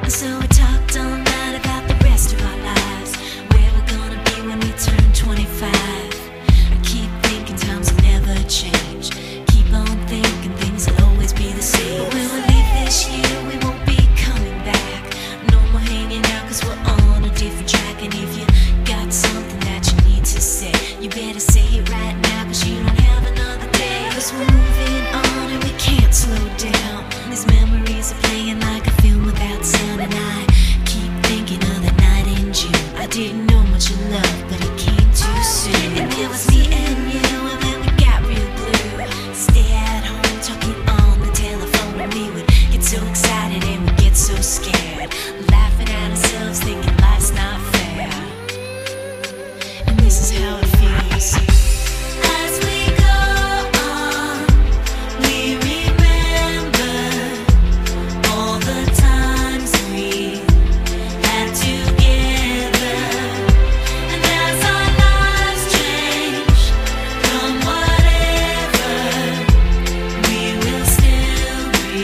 So we talked all night about the rest of our lives, where we're gonna be when we turn 25. I keep thinking times will never change. Keep on thinking things will always be the same. But when we leave this year, we won't be coming back. No more hanging out, cause we're on a different track. And if you got something that you need to say, you better say it right now, cause you don't have another day. Cause we're moving on and we can't slow down. These memories are playing like a film without sound. And I keep thinking of the night in June. I didn't know much of love, but it came too soon. And it was me and you, and then we got real blue. Stay at home talking on the telephone, and we would get so excited and we'd get so scared, laughing at ourselves, thinking life's not fair. And this is how it feels. As we go on, we remember all the times we had together. And as our lives change from whatever, we will still be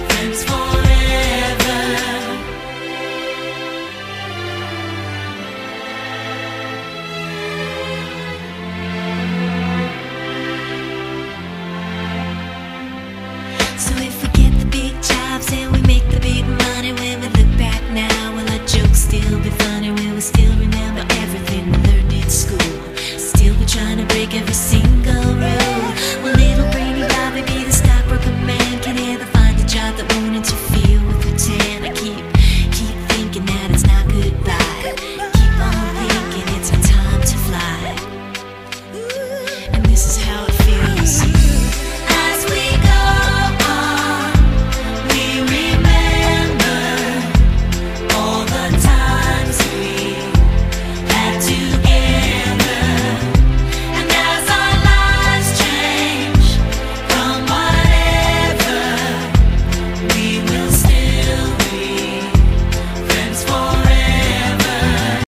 friends forever. So if we get the big jobs and we make the big money, when we look back now, will our jokes still be funny? Will we still remember everything we learned in school? Still be trying to break every single rule? Will little brainy Bobby be the stockbroker man? Can he ever find a job that won't interfere